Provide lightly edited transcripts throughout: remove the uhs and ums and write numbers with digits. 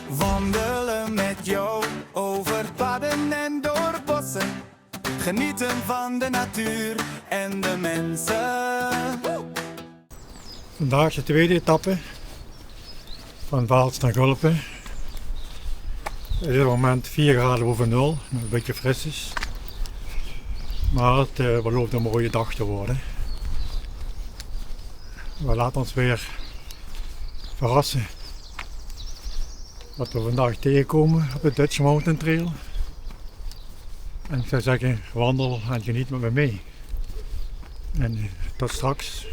Wandelen met jou over padden en door bossen. Genieten van de natuur en de mensen. Vandaag de tweede etappe van Vaals naar Gulpen. Het is op het moment 4 graden boven nul, nog een beetje fris is. Maar het belooft een mooie dag te worden. We laten ons weer verrassen wat we vandaag tegenkomen op de Dutch Mountain Trail. En ik zou zeggen, wandel en geniet met me mee. En tot straks.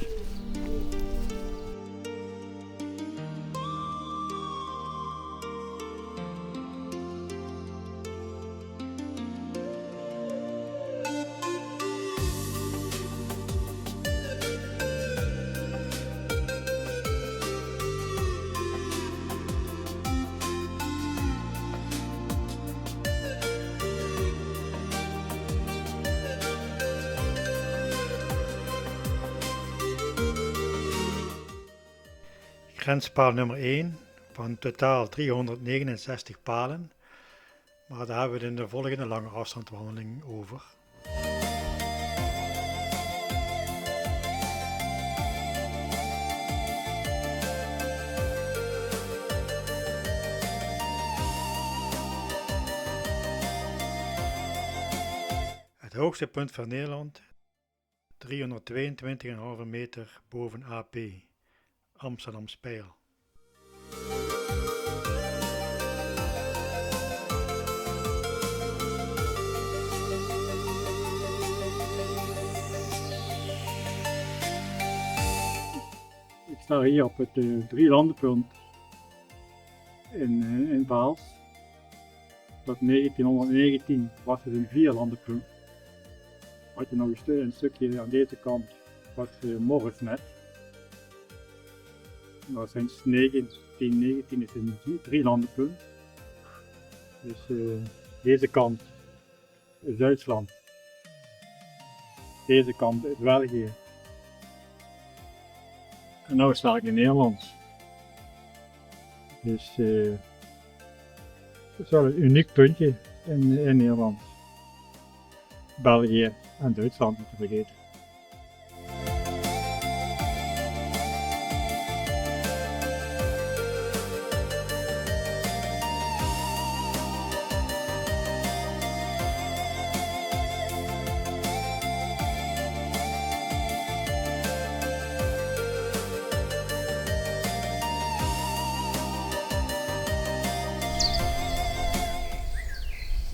Grenspaal nummer 1 van totaal 369 palen, maar daar hebben we het in de volgende lange afstandwandeling over. Het hoogste punt van Nederland, 322,5 meter boven AP. Amsterdam Spijl. Ik sta hier op het drielandenpunt in Vaals. Tot 1919 was het een vierlandenpunt. Had je nog een stukje aan deze kant was Morrisnet. Nou, sinds 1919 is het een drielandenpunt. Dus deze kant is Duitsland, deze kant is België. En nu sta ik in Nederland. Dus het is wel een uniek puntje in Nederland. België en Duitsland niet te vergeten.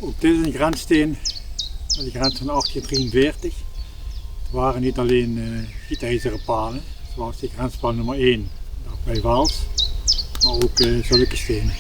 Ook dit is een grenssteen, de grens van 1843. Het waren niet alleen gietijzeren palen, zoals die grenspaal nummer 1 bij Vaals, maar ook zulke stenen.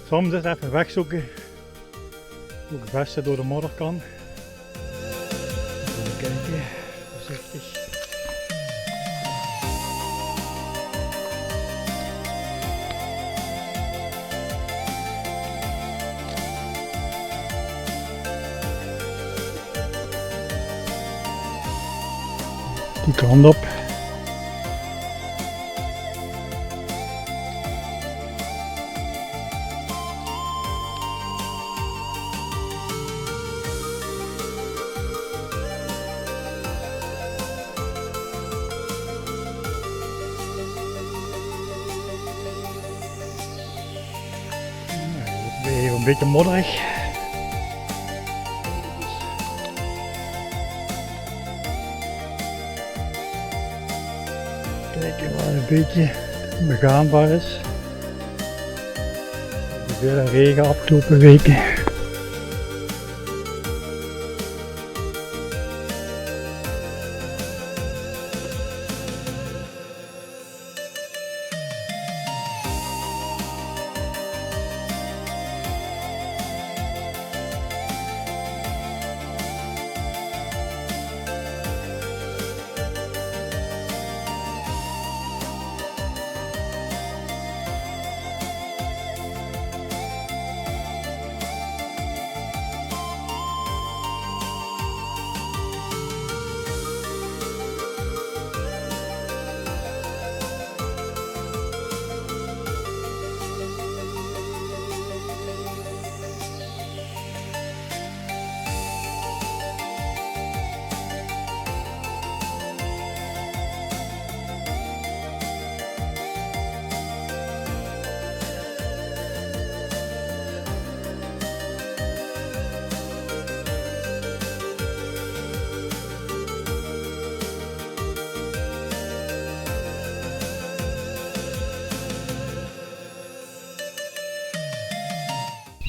Soms is even wegzoeken hoe ik het beste door de modder kan. Even kijken, voorzichtig. Die kant op. Weer een beetje modderig. Kijken waar een beetje begaanbaar is. Veel regen afgelopen weken.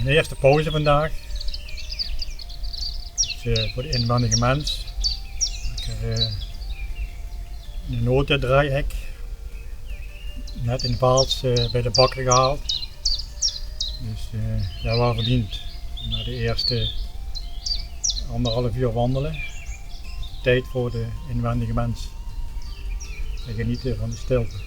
Mijn eerste pauze vandaag. Dus, voor de inwendige mens. Ik heb een notendraaihek net in Vaals bij de bakker gehaald. Dus dat was verdiend. Na de eerste 1,5 uur wandelen. Tijd voor de inwendige mens. En genieten van de stilte.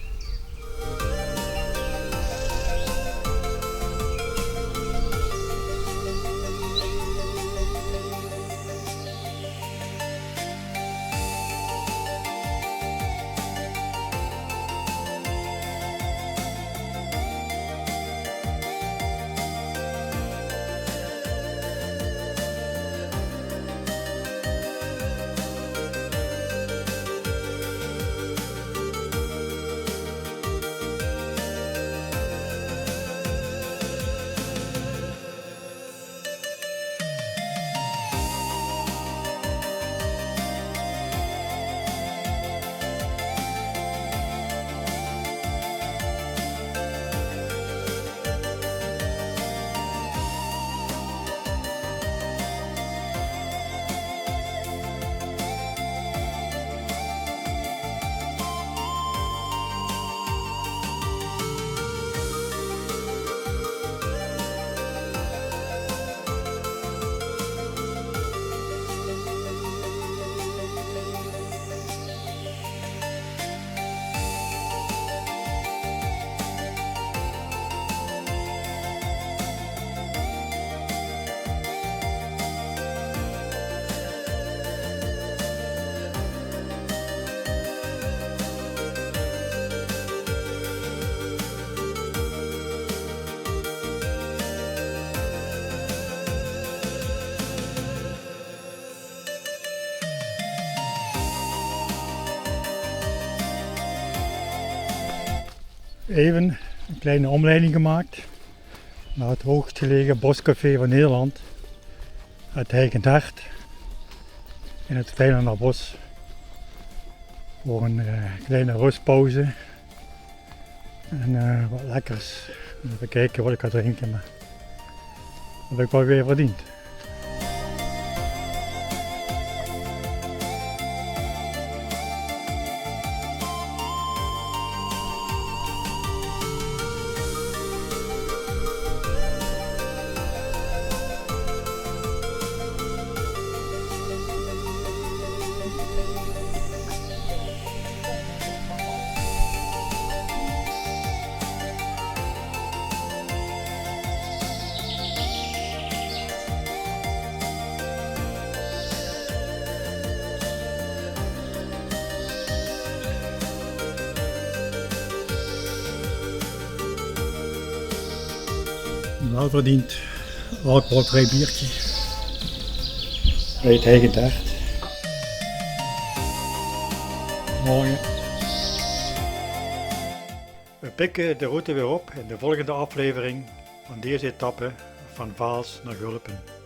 Even een kleine omleiding gemaakt naar het hoogstgelegen boscafé van Nederland, het Heikendert in het Vijlanderbos, voor een kleine rustpauze en wat lekkers. Even kijken wat ik ga drinken, maar dat heb ik wel weer verdiend. Een welverdiend alcoholvrij biertje bij het eigen Dert. Morgen. We pikken de route weer op in de volgende aflevering van deze etappe van Vaals naar Gulpen.